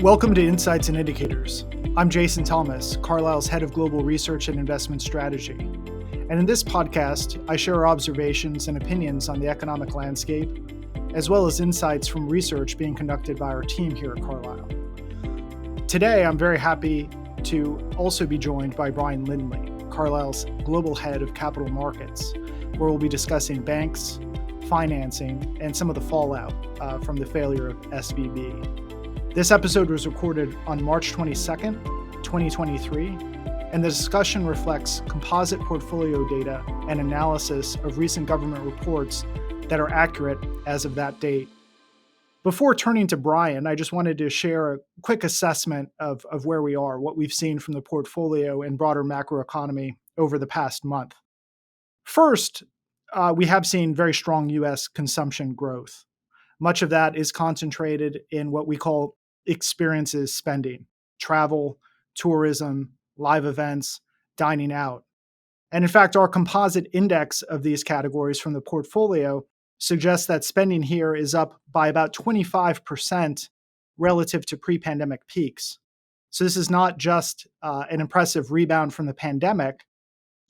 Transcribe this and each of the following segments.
Welcome to Insights and Indicators. I'm Jason Thomas, Carlyle's Head of Global Research and Investment Strategy. And in this podcast, I share observations and opinions on the economic landscape, as well as insights from research being conducted by our team here at Carlyle. Today, I'm very happy to also be joined by Brian Lindley, Carlyle's Global Head of Capital Markets, where we'll be discussing banks, financing, and some of the fallout from the failure of SVB. This episode was recorded on March 22nd, 2023, and the discussion reflects composite portfolio data and analysis of recent government reports that are accurate as of that date. Before turning to Brian, I just wanted to share a quick assessment of where we are, what we've seen from the portfolio and broader macroeconomy over the past month. First, we have seen very strong U.S. consumption growth. Much of that is concentrated in what we call experiences spending, travel, tourism, live events, dining out. And in fact, our composite index of these categories from the portfolio suggests that spending here is up by about 25% relative to pre-pandemic peaks. So this is not just an impressive rebound from the pandemic,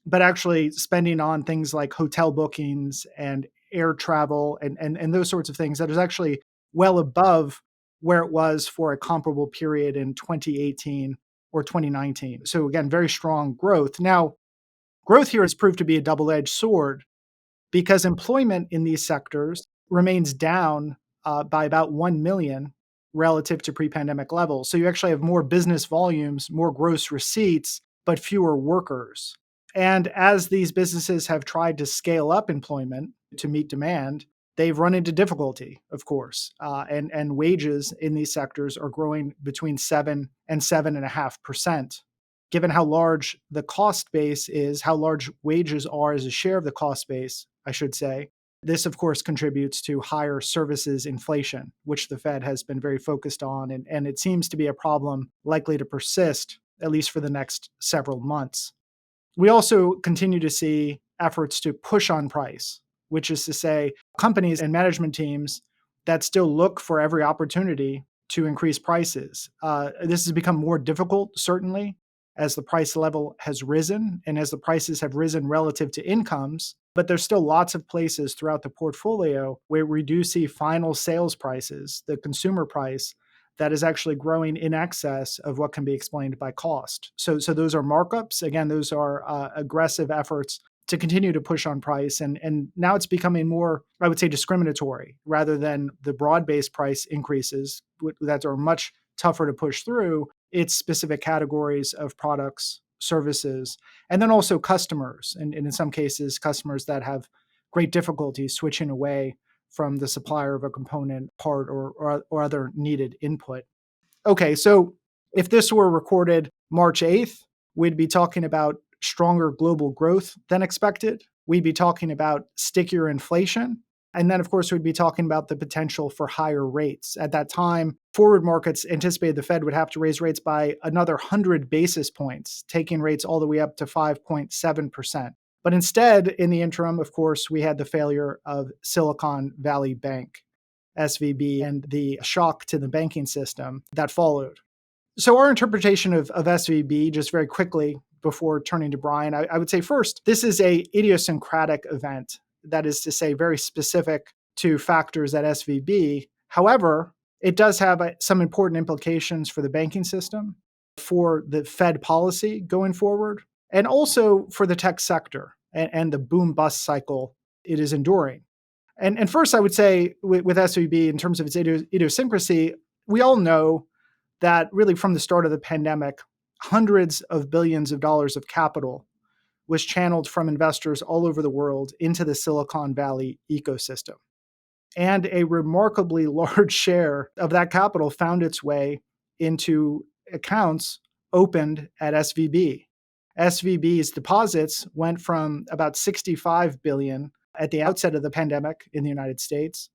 but actually spending on things like hotel bookings and air travel and those sorts of things that is actually well above where it was for a comparable period in 2018 or 2019. So again, very strong growth. Now, growth here has proved to be a double-edged sword because employment in these sectors remains down by about 1 million relative to pre-pandemic levels. So you actually have more business volumes, more gross receipts, but fewer workers. And as these businesses have tried to scale up employment to meet demand, they've run into difficulty, of course, and wages in these sectors are growing between 7 and 7.5%. Given how large the cost base is, how large wages are as a share of the cost base, I should say, this, of course, contributes to higher services inflation, which the Fed has been very focused on, and it seems to be a problem likely to persist, at least for the next several months. We also continue to see efforts to push on price, which is to say companies and management teams that still look for every opportunity to increase prices. This has become more difficult, certainly, as the price level has risen and as the prices have risen relative to incomes. But there's still lots of places throughout the portfolio where we do see final sales prices, the consumer price, that is actually growing in excess of what can be explained by cost. So those are markups. Again, those are aggressive efforts to continue to push on price. And now it's becoming more, I would say, discriminatory rather than the broad-based price increases that are much tougher to push through. It's specific categories of products, services, and then also customers. And in some cases, customers that have great difficulty switching away from the supplier of a component, part, or other needed input. Okay, so if this were recorded March 8th, we'd be talking about stronger global growth than expected. We'd be talking about stickier inflation. And then, of course, we'd be talking about the potential for higher rates. At that time, forward markets anticipated the Fed would have to raise rates by another 100 basis points, taking rates all the way up to 5.7%. But instead, in the interim, of course, we had the failure of Silicon Valley Bank, SVB, and the shock to the banking system that followed. So our interpretation of SVB, just very quickly before turning to Brian, I would say first, this is a idiosyncratic event. That is to say, very specific to factors at SVB. However, it does have some important implications for the banking system, for the Fed policy going forward, and also for the tech sector and the boom-bust cycle it is enduring. And first, I would say with SVB, in terms of its idiosyncrasy, we all know that really from the start of the pandemic, hundreds of billions of dollars of capital was channeled from investors all over the world into the Silicon Valley ecosystem. And a remarkably large share of that capital found its way into accounts opened at SVB. SVB's deposits went from about 65 billion at the outset of the pandemic in the United States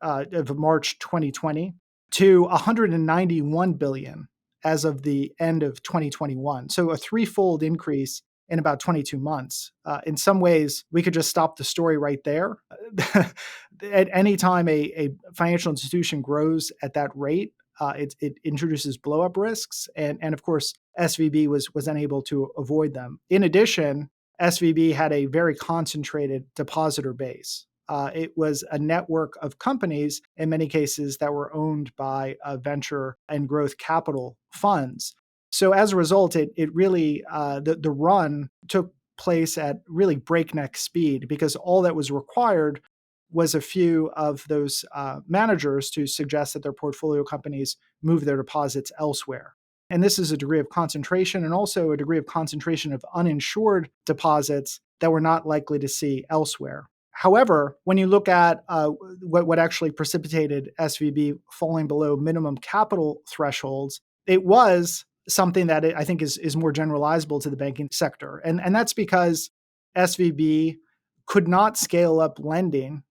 of March 2020 to 191 billion as of the end of 2021. So a threefold increase in about 22 months. In some ways, we could just stop the story right there. At any time a financial institution grows at that rate, it introduces blow-up risks, and of course, SVB was unable to avoid them. In addition, SVB had a very concentrated depositor base. It was a network of companies, in many cases, that were owned by venture and growth capital funds. So as a result, it really the run took place at really breakneck speed because all that was required was a few of those managers to suggest that their portfolio companies move their deposits elsewhere. And this is a degree of concentration and also a degree of concentration of uninsured deposits that we're not likely to see elsewhere. However, when you look at what actually precipitated SVB falling below minimum capital thresholds, it was something that I think is more generalizable to the banking sector. And that's because SVB could not scale up lending,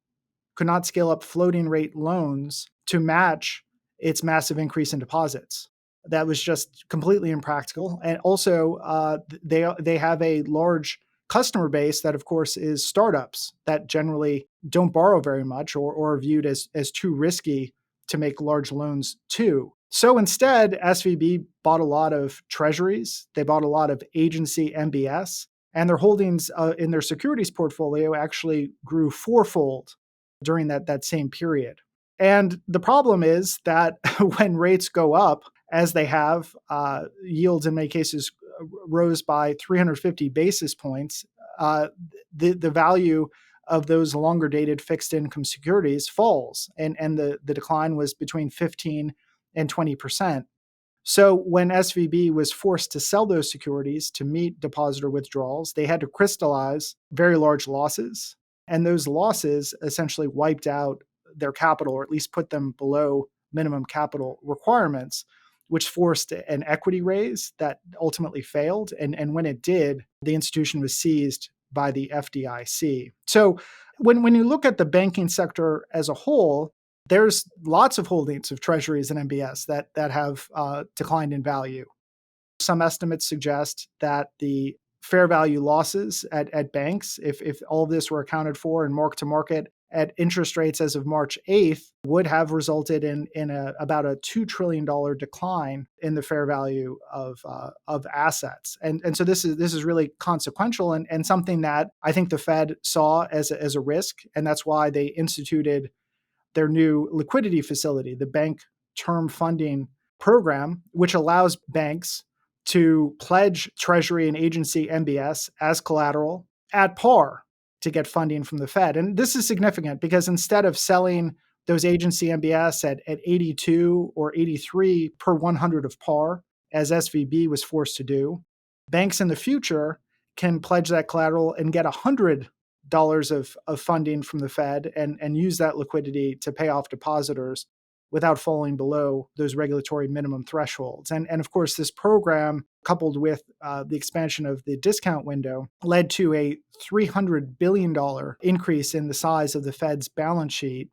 could not scale up floating rate loans to match its massive increase in deposits. That was just completely impractical. And also, they have a large customer base that, of course, is startups that generally don't borrow very much or are viewed as too risky to make large loans to. So instead, SVB bought a lot of treasuries. They bought a lot of agency MBS, and their holdings in their securities portfolio actually grew fourfold during that same period. And the problem is that when rates go up, as they have, yields in many cases rose by 350 basis points. The value of those longer dated fixed income securities falls, and the decline was between 15 and 20%. So when SVB was forced to sell those securities to meet depositor withdrawals, they had to crystallize very large losses. And those losses essentially wiped out their capital, or at least put them below minimum capital requirements, which forced an equity raise that ultimately failed. And when it did, the institution was seized by the FDIC. So when you look at the banking sector as a whole, there's lots of holdings of treasuries and MBS that have declined in value. Some estimates suggest that the fair value losses at banks, if all of this were accounted for and marked to market at interest rates as of March 8th, would have resulted in about a $2 trillion decline in the fair value of assets. And so this is really consequential and something that I think the Fed saw as a risk, and that's why they instituted their new liquidity facility, the Bank Term Funding Program, which allows banks to pledge Treasury and agency MBS as collateral at par to get funding from the Fed. And this is significant because instead of selling those agency MBS at 82 or 83 per 100 of par, as SVB was forced to do, banks in the future can pledge that collateral and get $100 of funding from the Fed and use that liquidity to pay off depositors without falling below those regulatory minimum thresholds. And of course, this program, coupled with the expansion of the discount window, led to a $300 billion increase in the size of the Fed's balance sheet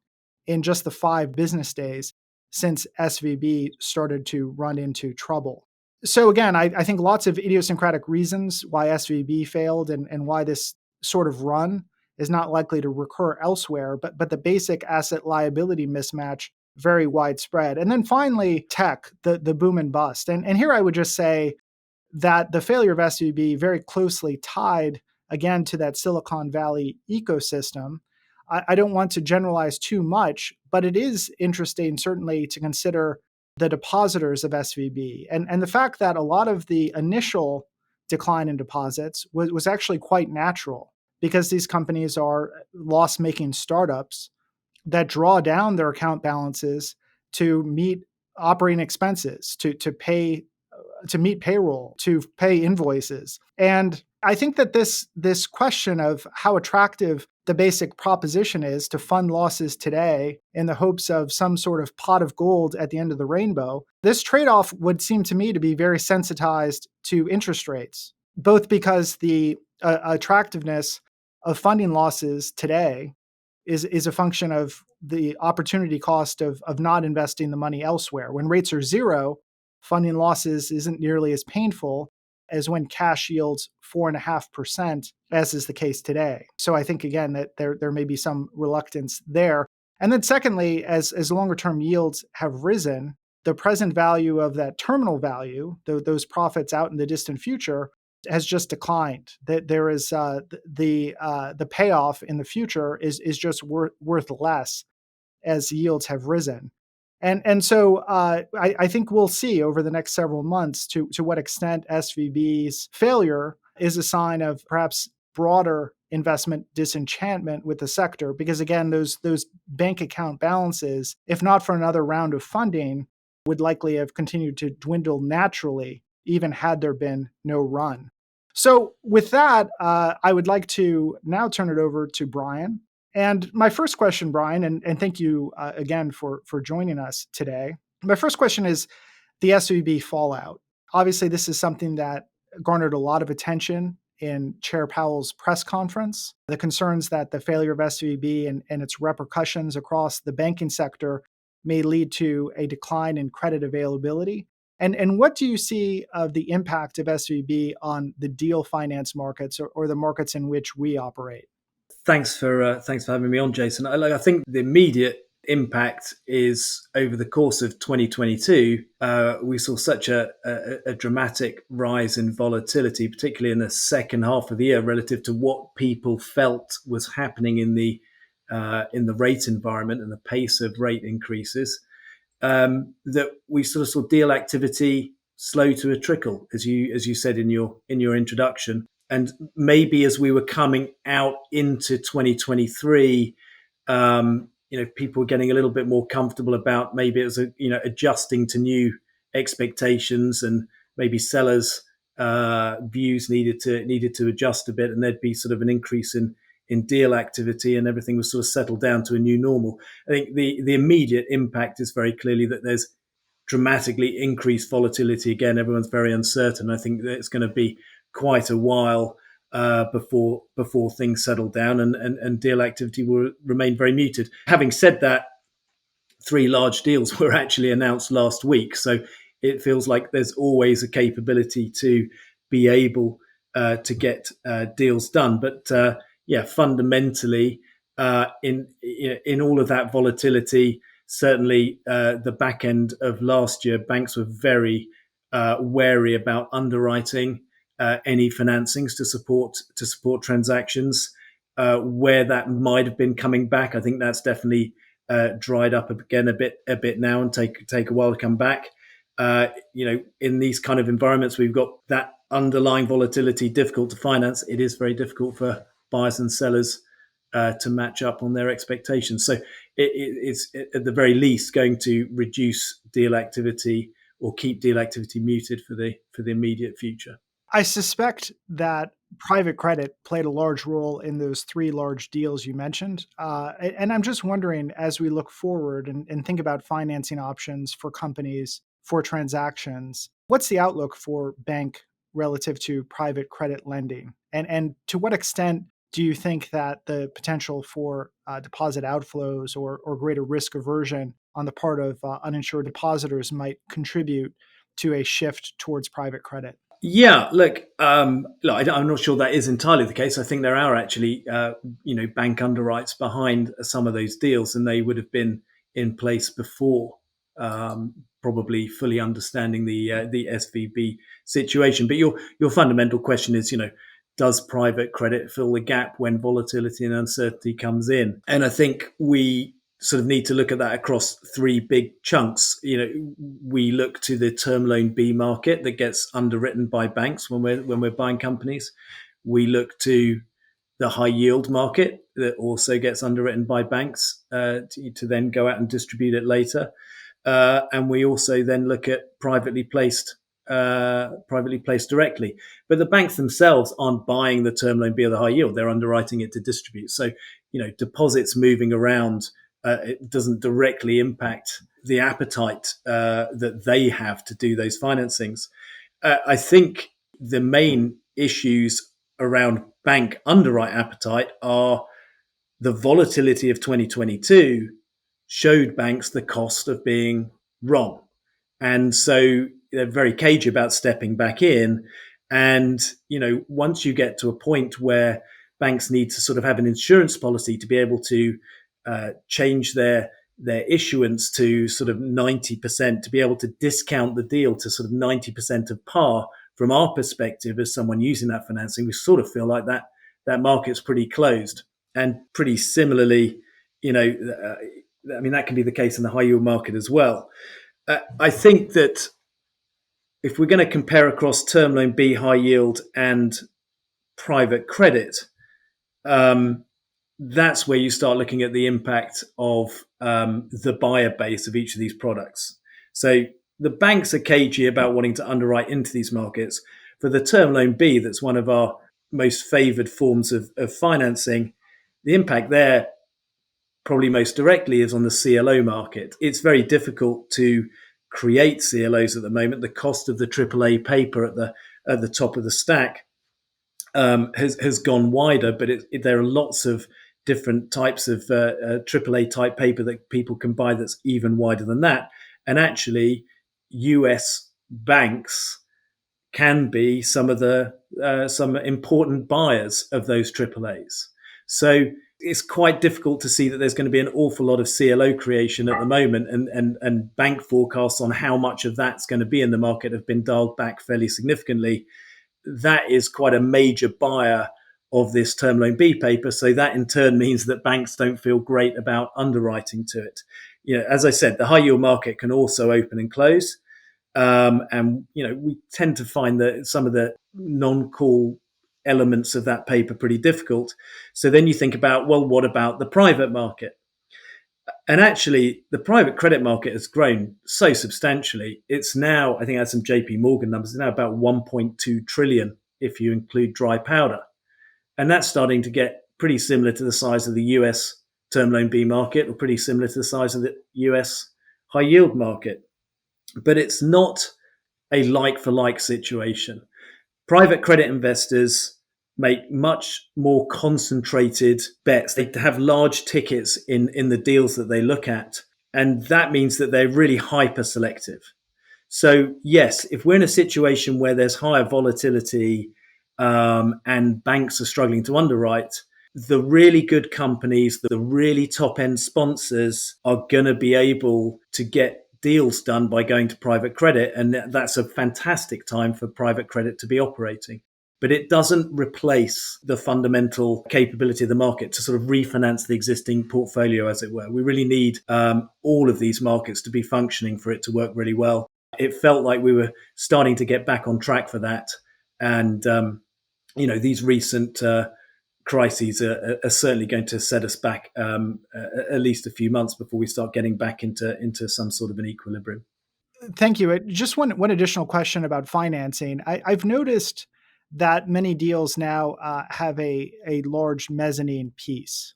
in just the 5 business days since SVB started to run into trouble. So again, I think lots of idiosyncratic reasons why SVB failed and why this sort of run is not likely to recur elsewhere, but the basic asset liability mismatch very widespread. And then finally, tech, the boom and bust. And here I would just say that the failure of SVB very closely tied again to that Silicon Valley ecosystem. I don't want to generalize too much, but it is interesting certainly to consider the depositors of SVB and the fact that a lot of the initial decline in deposits was actually quite natural because these companies are loss-making startups that draw down their account balances to meet operating expenses, to pay, to meet payroll, to pay invoices. And I think that this question of how attractive the basic proposition is to fund losses today in the hopes of some sort of pot of gold at the end of the rainbow, this trade-off would seem to me to be very sensitized to interest rates, both because the attractiveness of funding losses today is a function of the opportunity cost of not investing the money elsewhere. When rates are zero, funding losses isn't nearly as painful as when cash yields 4.5%, as is the case today. So I think, again, that there may be some reluctance there. And then secondly, as longer term yields have risen, the present value of that terminal value, those profits out in the distant future, has just declined. That there is the payoff in the future is just worth less as yields have risen. And so I think we'll see over the next several months to what extent SVB's failure is a sign of perhaps broader investment disenchantment with the sector. Because again, those bank account balances, if not for another round of funding, would likely have continued to dwindle naturally, even had there been no run. So with that, I would like to now turn it over to Brian. And my first question, Brian, and thank you again for joining us today. My first question is the SVB fallout. Obviously, this is something that garnered a lot of attention in Chair Powell's press conference. The concerns that the failure of SVB and its repercussions across the banking sector may lead to a decline in credit availability. And what do you see of the impact of SVB on the deal finance markets or the markets in which we operate? Thanks for having me on, Jason. I think the immediate impact is over the course of 2022, we saw such a dramatic rise in volatility, particularly in the second half of the year, relative to what people felt was happening in the rate environment and the pace of rate increases. That we sort of saw deal activity slow to a trickle, as you said in your introduction. And maybe as we were coming out into 2023, people were getting a little bit more comfortable about maybe it was adjusting to new expectations, and maybe sellers' views needed to adjust a bit, and there'd be sort of an increase in deal activity, and everything was sort of settled down to a new normal. I think the immediate impact is very clearly that there's dramatically increased volatility again. Everyone's very uncertain. I think that it's going to be quite a while before things settle down, and deal activity will remain very muted. Having said that, 3 large deals were actually announced last week, so it feels like there's always a capability to be able to get deals done. But fundamentally, in all of that volatility, certainly the back end of last year, banks were very wary about underwriting any financings to support transactions. Where that might have been coming back, I think that's definitely dried up again a bit now, and take a while to come back. In these kind of environments, we've got that underlying volatility, difficult to finance. It is very difficult for buyers and sellers to match up on their expectations. So it's at the very least going to reduce deal activity or keep deal activity muted for the immediate future. I suspect that private credit played a large role in those 3 large deals you mentioned. And I'm just wondering, as we look forward and think about financing options for companies for transactions, what's the outlook for bank relative to private credit lending? And to what extent do you think that the potential for deposit outflows or greater risk aversion on the part of uninsured depositors might contribute to a shift towards private credit? Yeah, look, I'm not sure that is entirely the case. I think there are actually, bank underwrites behind some of those deals, and they would have been in place before, probably fully understanding the SVB situation. But your fundamental question is, does private credit fill the gap when volatility and uncertainty comes in? And I think we sort of need to look at that across 3 big chunks. We look to the term loan B market that gets underwritten by banks when we're buying companies. We look to the high yield market that also gets underwritten by banks to then go out and distribute it later. And we also then look at privately placed directly. But the banks themselves aren't buying the term loan B or the high yield; they're underwriting it to distribute. So, deposits moving around, it doesn't directly impact the appetite that they have to do those financings. I think the main issues around bank underwrite appetite are the volatility of 2022 showed banks the cost of being wrong. And so they're very cagey about stepping back in. And, once you get to a point where banks need to sort of have an insurance policy to be able to change their their issuance to sort of 90%, to be able to discount the deal to sort of 90% of par. From our perspective, as someone using that financing, we sort of feel like that market's pretty closed. And pretty similarly, that can be the case in the high yield market as well. I think that if we're going to compare across term loan B, high yield, and private credit, that's where you start looking at the impact of the buyer base of each of these products. So the banks are cagey about wanting to underwrite into these markets. For the term loan B, that's one of our most favored forms of financing, the impact there probably most directly is on the CLO market. It's very difficult to create CLOs at the moment. The cost of the AAA paper at the top of the stack has gone wider, but there are lots of different types of AAA type paper that people can buy that's even wider than that. And actually, US banks can be some important buyers of those AAAs. So it's quite difficult to see that there's going to be an awful lot of CLO creation at the moment, and bank forecasts on how much of that's going to be in the market have been dialed back fairly significantly. That is quite a major buyer of this term loan B paper. So that in turn means that banks don't feel great about underwriting to it. As I said, the high yield market can also open and close. And we tend to find that some of the non-call elements of that paper pretty difficult. So then you think about, well, what about the private market? And actually, the private credit market has grown so substantially. It's now, I think I had some JP Morgan numbers, it's now about 1.2 trillion if you include dry powder. And that's starting to get pretty similar to the size of the US term loan B market, or pretty similar to the size of the US high yield market. But it's not a like-for-like situation. Private credit investors make much more concentrated bets. They have large tickets in the deals that they look at. And that means that they're really hyper-selective. So yes, if we're in a situation where there's higher volatility and banks are struggling to underwrite, the really good companies, the really top-end sponsors are going to be able to get deals done by going to private credit. And that's a fantastic time for private credit to be operating. But it doesn't replace the fundamental capability of the market to sort of refinance the existing portfolio, as it were. We really need all of these markets to be functioning for it to work really well. It felt like we were starting to get back on track for that. And, these recent crises are certainly going to set us back at least a few months before we start getting back into some sort of an equilibrium. Thank you. Just one additional question about financing. I've noticed that many deals now have a large mezzanine piece.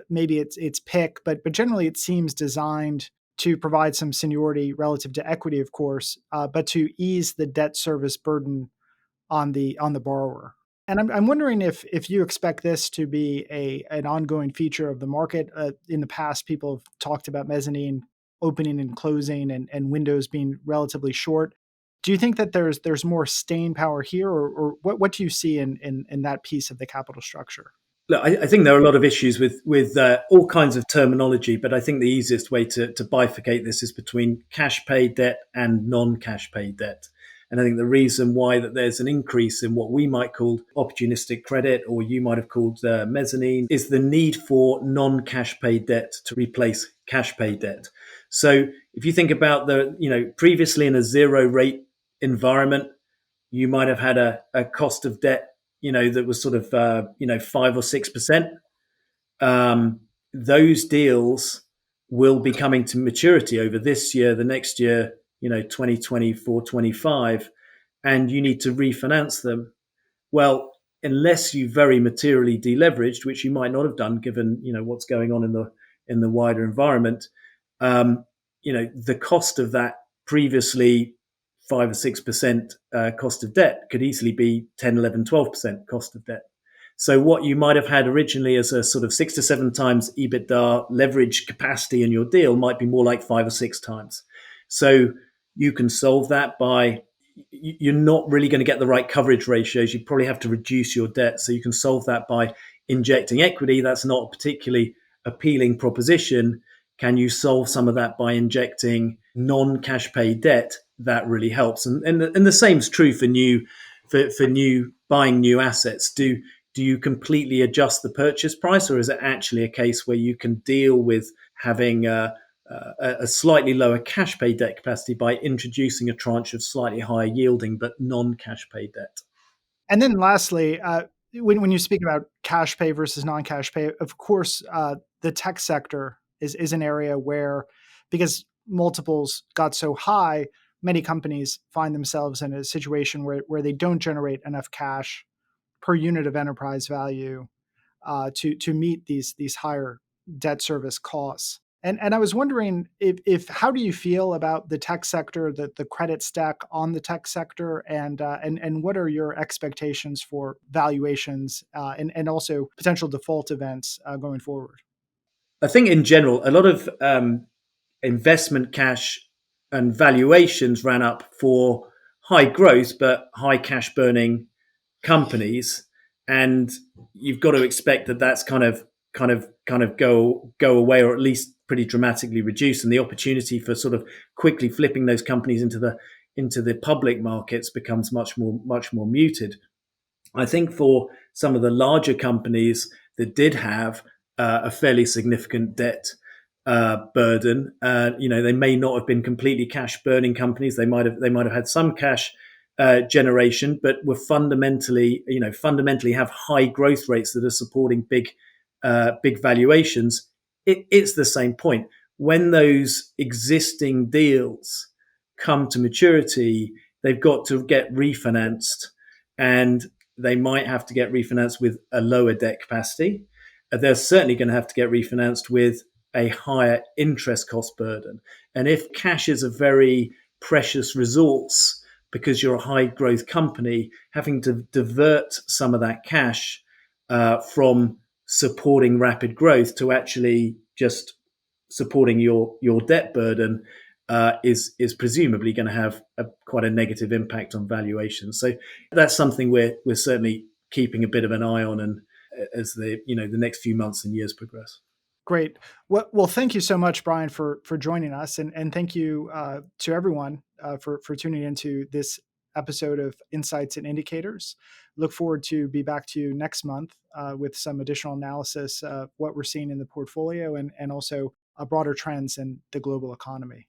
Maybe it's PIK, but generally it seems designed to provide some seniority relative to equity, of course, but to ease the debt service burden on the borrower. And I'm wondering if you expect this to be an ongoing feature of the market. In the past, people have talked about mezzanine opening and closing and windows being relatively short. Do you think that there's more staying power here, or what do you see in that piece of the capital structure? Look, I think there are a lot of issues with all kinds of terminology, but I think the easiest way to bifurcate this is between cash paid debt and non-cash paid debt. And I think the reason why that there's an increase in what we might call opportunistic credit, or you might have called mezzanine, is the need for non-cash paid debt to replace cash paid debt. So if you think about previously in a zero rate environment, you might have had a cost of debt, that was sort of 5 or 6%. Those deals will be coming to maturity over this year, the next year, 2024, 25, and you need to refinance them. Well, unless you very materially deleveraged, which you might not have done given, what's going on in the wider environment, the cost of that previously 5 or 6% cost of debt could easily be 10, 11, 12% cost of debt. So what you might have had originally as a sort of 6 to 7 times EBITDA leverage capacity in your deal might be more like 5 or 6 times. So you can solve that by, you're not really going to get the right coverage ratios. You probably have to reduce your debt. So you can solve that by injecting equity. That's not a particularly appealing proposition. Can you solve some of that by injecting non-cash pay debt? That really helps. And the same is true for new buying new assets. Do you completely adjust the purchase price, or is it actually a case where you can deal with having a slightly lower cash pay debt capacity by introducing a tranche of slightly higher yielding but non-cash pay debt? And then lastly, when you speak about cash pay versus non-cash pay, of course, the tech sector is an area where, because multiples got so high, many companies find themselves in a situation where they don't generate enough cash per unit of enterprise value to meet these higher debt service costs. And I was wondering if how do you feel about the tech sector, the credit stack on the tech sector, and what are your expectations for valuations and also potential default events going forward? I think in general, a lot of investment cash and valuations ran up for high growth but high cash burning companies, and you've got to expect that that's kind of go away, or at least pretty dramatically reduce, and the opportunity for sort of quickly flipping those companies into the public markets becomes much more muted. I think for some of the larger companies that did have a fairly significant debt burden, they may not have been completely cash burning companies. They might have had some cash generation, but were fundamentally have high growth rates that are supporting big valuations. It's the same point. When those existing deals come to maturity, they've got to get refinanced, and they might have to get refinanced with a lower debt capacity. They're certainly going to have to get refinanced with a higher interest cost burden. And if cash is a very precious resource because you're a high growth company, having to divert some of that cash from supporting rapid growth to actually just supporting your debt burden is presumably going to have quite a negative impact on valuation. So that's something we're certainly keeping a bit of an eye on, and as the next few months and years progress. Great. Well, thank you so much, Brian, for joining us, and thank you to everyone for tuning into this episode of Insights and Indicators. Look forward to be back to you next month with some additional analysis of what we're seeing in the portfolio and also broader trends in the global economy.